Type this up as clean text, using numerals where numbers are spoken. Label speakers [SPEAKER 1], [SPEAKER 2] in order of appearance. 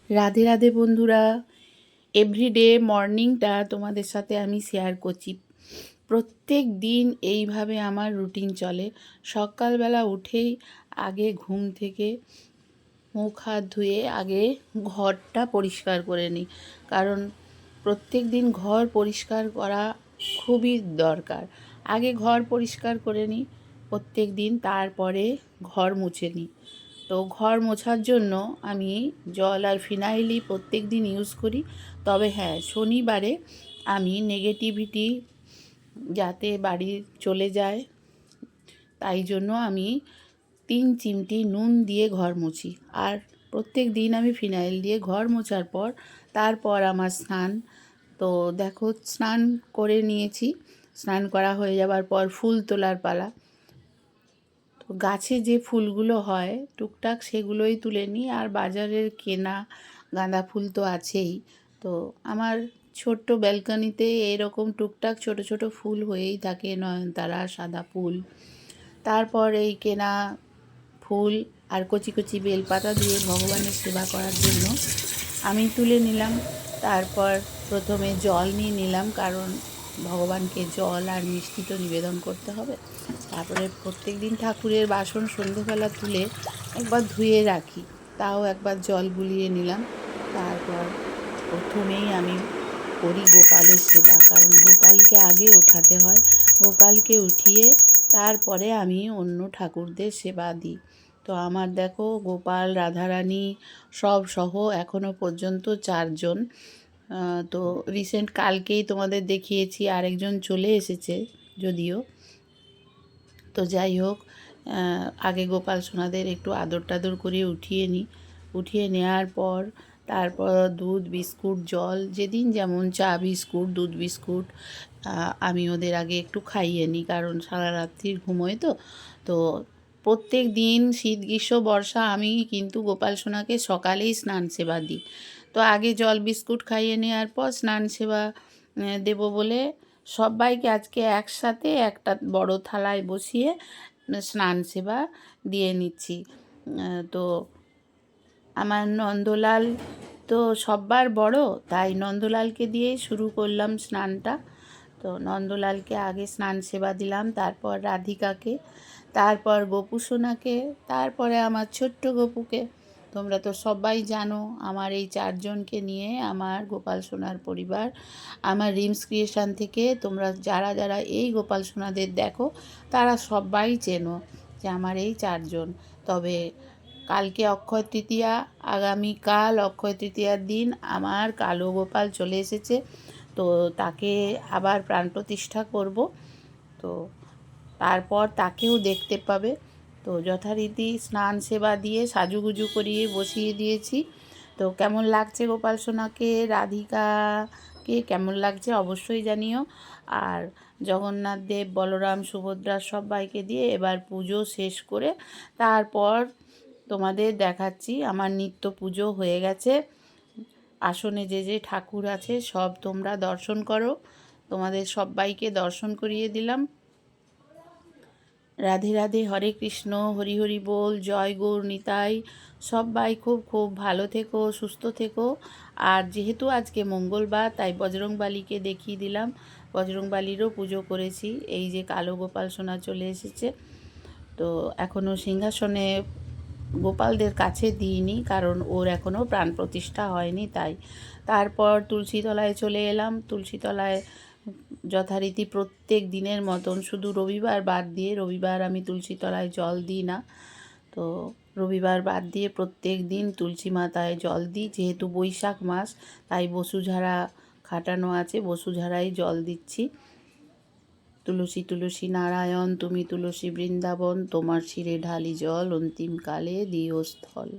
[SPEAKER 1] রাধে রাধে বন্ধুরা, এভরিডে মর্নিংটা তোমাদের সাথে আমি শেয়ার করছি। প্রত্যেক দিন এইভাবে আমার রুটিন চলে। সকালবেলা উঠেই আগে ঘুম থেকে মুখ হাত ধুয়ে আগে ঘরটা পরিষ্কার করে নিই, কারণ প্রত্যেক দিন ঘর পরিষ্কার করা খুবই দরকার। আগে ঘর পরিষ্কার করে নিই প্রত্যেক দিন, তারপরে ঘর মুছে নিই। তো ঘর মোছার জন্য আমি জল আর ফিনাইলই প্রত্যেক দিন ইউজ করি। তবে হ্যাঁ, শনিবারে আমি নেগেটিভিটি যাতে বাড়ি চলে যায়, তাই জন্য আমি 3 চিমটি নুন দিয়ে ঘর মুছি। আর প্রত্যেক দিন আমি ফিনাইল দিয়ে ঘর মোছার পর তারপর আমার স্নান। তো দেখো, স্নান করে নিয়েছি। স্নান করা হয়ে যাবার পর ফুল তোলার পালা। তো গাছে যে ফুলগুলো হয় টুকটাক সেগুলোই তুলে নিই, আর বাজারের কেনা গাঁদা ফুল তো আছেই। তো আমার ছোট্ট ব্যালকনিতে এরকম টুকটাক ছোট ছোট ফুল হয়েই থাকে, নয়নতারা, সাদা ফুল। তারপর এই কেনা ফুল আর কচি কচি বেলপাতা দিয়ে ভগবানের সেবা করার জন্য আমি তুলে নিলাম। তারপর প্রথমে জল নিয়ে নিলাম, কারণ ভগবানকে জল আর মিষ্টি তো নিবেদন করতে হবে। তারপরে প্রত্যেক দিন ঠাকুরের বাসন সন্ধেবেলা তুলে একবার ধুয়ে রাখি, তাও একবার জল বুলিয়ে নিলাম। তারপর প্রথমেই আমি করি গোপালের সেবা, কারণ গোপালকে আগে ওঠাতে হয়। গোপালকে উঠিয়ে তারপরে আমি অন্য ঠাকুরদের সেবা দিই। তো আমার দেখো, গোপাল, রাধারানী সব সহ এখনও পর্যন্ত 4জন। তো রিসেন্ট কালকেই তোমাদের দেখিয়েছি, আরেকজন চলে এসেছে যদিও। তো যাই হোক, আগে গোপাল সোনাদের একটু আদর টাদর করে উঠিয়ে নিই। উঠিয়ে নেওয়ার পর তারপর দুধ, বিস্কুট, জল, যেদিন যেমন চা, বিস্কুট, দুধ, বিস্কুট আমি ওদের আগে একটু খাইয়ে নিই, কারণ সারা রাত্রির ঘুমোয় তো। তো প্রত্যেক দিন শীত, গ্রীষ্ম, বর্ষা আমি কিন্তু গোপাল সোনাকে সকালেই স্নান সেবা দিই। তো আগে জল বিস্কুট খাইয়ে নেওয়ার পর স্নান সেবা দেব বলে সবাইকে আজকে একসাথে একটা বড় থালায় বসিয়ে স্নান সেবা দিয়ে নিচ্ছি। তো আমার নন্দলাল তো সব্বার বড়, তাই নন্দলালকে দিয়েই শুরু করলাম স্নানটা। তো নন্দলালকে আগে স্নান সেবা দিলাম, তারপর রাধিকাকে, তারপর গোপু সোনাকে, তারপরে আমার ছোট্ট গোপুকে। তোমরা তো সবাই জানো আমার এই 4জনকে নিয়ে আমার গোপাল সোনার পরিবার। আমার রিমস ক্রিয়েশন থেকে তোমরা যারা যারা এই গোপাল সোনাদের দেখো তারা সবাই চেনো যে আমার এই 4জন। তবে কালকে অক্ষয় তৃতীয়া, আগামীকাল অক্ষয় তৃতীয়ার দিন আমার কালো গোপাল চলে এসেছে। তো তাকে আবার প্রাণ প্রতিষ্ঠা করব। তো তারপর তাকেও দেখতে পাবে। তো যথারীতি স্নান সেবা দিয়ে সাজুগুজু করিয়ে বসিয়ে দিয়েছি। তো কেমন লাগছে গোপাল সোনাকে, রাধিকাকে কেমন লাগছে অবশ্যই জানিও। আর জগন্নাথ দেব, বলরাম, সুভদ্রা সবাইকে দিয়ে এবার পুজো শেষ করে তারপর তোমাদের দেখাচ্ছি। আমার নিত্য পুজো হয়ে গেছে। আসনে যে যে ঠাকুর আছে সব তোমরা দর্শন করো। তোমাদের সবাইকে দর্শন করিয়ে দিলাম। রাধে রাধে, হরে কৃষ্ণ, হরি হরি বল, জয় গৌর নিতাই। সবাই খুব খুব ভালো থেকো, সুস্থ থেকো। আর যেহেতু আজকে মঙ্গলবার, তাই বজরংবলীকে দেখিয়ে দিলাম। বজরংবলীরও পুজো করেছি। এই যে কালো গোপাল সোনা চলে এসেছে। তো এখনও সিংহাসনে গোপালদের কাছে দিইনি, কারণ ওর এখনও প্রাণ প্রতিষ্ঠা হয়নি, তাই। তারপর তুলসীতলায় চলে এলাম। তুলসীতলায় যথারীতি প্রত্যেক দিনের মতন, শুধু রবিবার বাদ দিয়ে, রবিবার আমি তুলসীতলায় জল দিই না। তো রবিবার বাদ দিয়ে প্রত্যেক দিন তুলসী মাতায় জল দিই। যেহেতু বৈশাখ মাস, তাই বসুঝাড়া খাটানো আছে, বসুঝাড়াই জল দিচ্ছি। তুলসী তুলসী নারায়ণ, তুমি তুলসী বৃন্দাবন, তোমার শিরে ঢালি জল, অন্তিমকালে দিও স্থল।